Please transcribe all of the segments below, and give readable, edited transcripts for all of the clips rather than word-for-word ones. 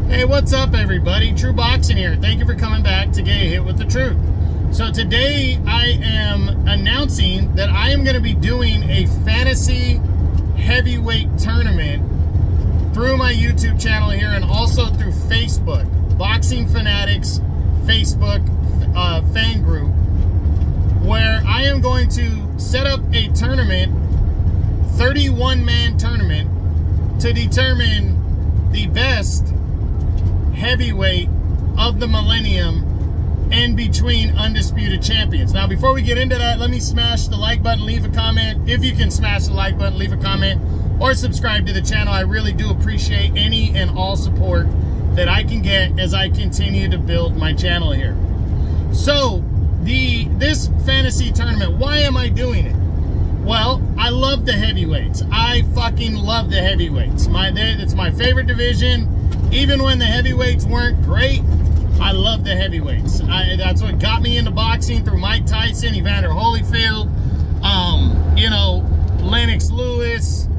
Hey, what's up, everybody? True Boxing here. Thank you for coming back to Get Hit with the Truth. So today I am announcing that I am going to be doing a fantasy heavyweight tournament through my YouTube channel here and also through Facebook. Boxing Fanatics Facebook fan group, where I am going to set up a tournament, 31-man tournament, to determine the best heavyweight of the millennium and between undisputed champions. Now, before we get into that, let me smash the like button, leave a comment. If you can smash the like button, leave a comment, or subscribe to the channel. I really do appreciate any and all support that I can get as I continue to build my channel here. So, this fantasy tournament, why am I doing it? Well, I love the heavyweights. I fucking love the heavyweights. It's my favorite division. Even when the heavyweights weren't great, I love the heavyweights. That's what got me into boxing, through Mike Tyson, Evander Holyfield, you know, Lennox Lewis,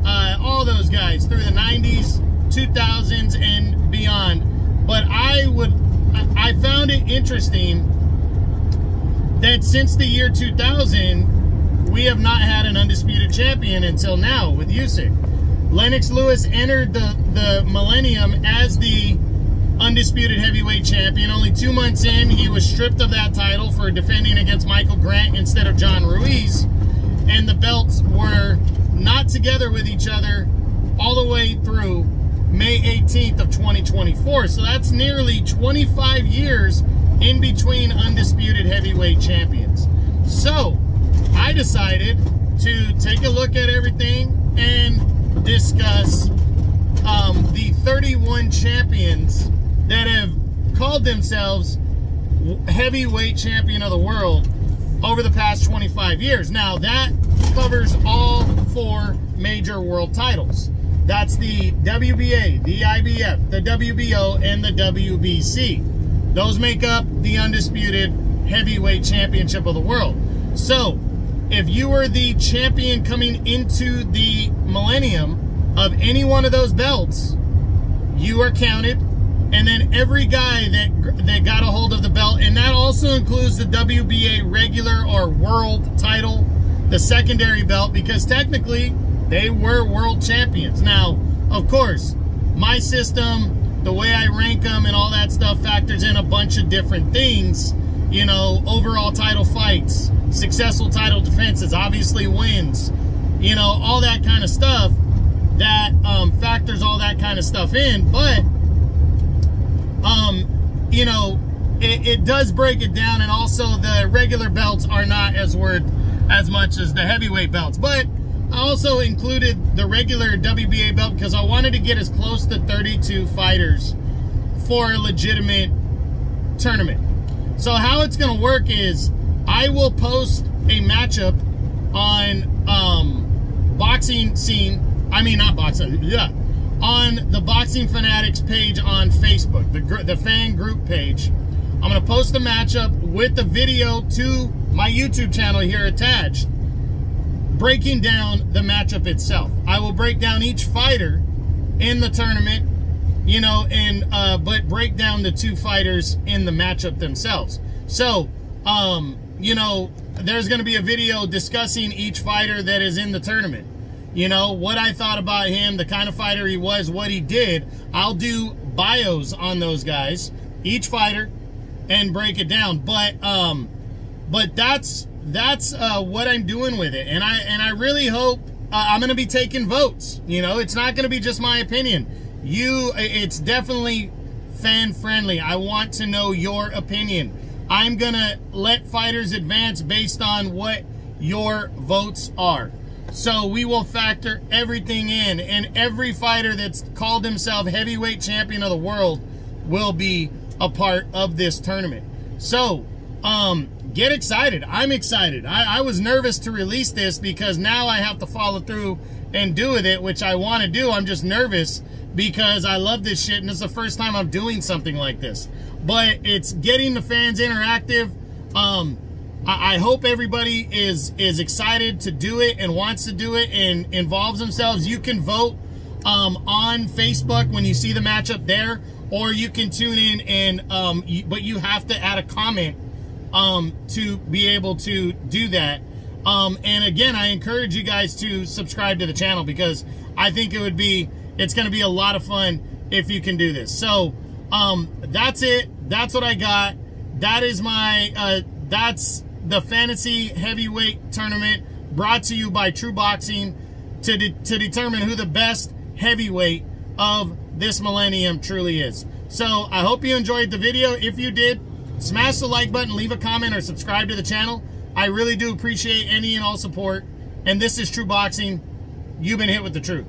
all those guys through the 90s, 2000s, and beyond. But I found it interesting that since the year 2000, we have not had an undisputed champion until now with Usyk. Lennox Lewis entered the millennium as the undisputed heavyweight champion. Only 2 months in, he was stripped of that title for defending against Michael Grant instead of John Ruiz. And the belts were not together with each other all the way through May 18th of 2024. So that's nearly 25 years in between undisputed heavyweight champions. So I decided to take a look at everything and discuss the 31 champions that have called themselves heavyweight champion of the world over the past 25 years. Now, that covers all 4 major world titles. That's the WBA, the IBF, the WBO, and the WBC. Those make up the undisputed heavyweight championship of the world. So, if you were the champion coming into the millennium of any one of those belts, you are counted. And then every guy that got a hold of the belt, and that also includes the WBA regular or world title, the secondary belt, because technically they were world champions. Now, of course, my system, the way I rank them and all that stuff factors in a bunch of different things. You know, overall title fights, successful title defenses, obviously wins, you know, all that kind of stuff. That factors all that kind of stuff in. But you know, it does break it down, and also the regular belts are not as worth as much as the heavyweight belts. But I also included the regular WBA belt because I wanted to get as close to 32 fighters for a legitimate tournament. So how it's going to work is I will post a matchup on Boxing Scene. I mean, not Boxing, yeah. On the Boxing Fanatics page on Facebook, the fan group page. I'm going to post a matchup with the video to my YouTube channel here attached, breaking down the matchup itself. I will break down each fighter in the tournament, you know, and but break down the 2 fighters in the matchup themselves. So, you know, there's going to be a video discussing each fighter that is in the tournament. You know, what I thought about him, the kind of fighter he was, what he did. I'll do bios on those guys, each fighter, and break it down. But that's what I'm doing with it. And I really hope I'm going to be taking votes. You know, it's not going to be just my opinion. It's definitely fan friendly. I want to know your opinion. I'm going to let fighters advance based on what your votes are. So we will factor everything in, and every fighter that's called himself heavyweight champion of the world will be a part of this tournament. So, get excited. I'm excited. I was nervous to release this because now I have to follow through and do with it, which I want to do. I'm just nervous because I love this shit, and this is the first time I'm doing something like this. But it's getting the fans interactive. I hope everybody is excited to do it and wants to do it and involves themselves. You can vote on Facebook when you see the matchup there, or you can tune in and but you have to add a comment to be able to do that. And again, I encourage you guys to subscribe to the channel, because I think it's going to be a lot of fun if you can do this. So that's it. That's what I got. That is my that's the fantasy heavyweight tournament brought to you by TruBoxing to determine who the best heavyweight of this millennium truly is. So I hope you enjoyed the video. If you did, smash the like button, leave a comment, or subscribe to the channel. I really do appreciate any and all support. And this is TruBoxing. You've been hit with the truth.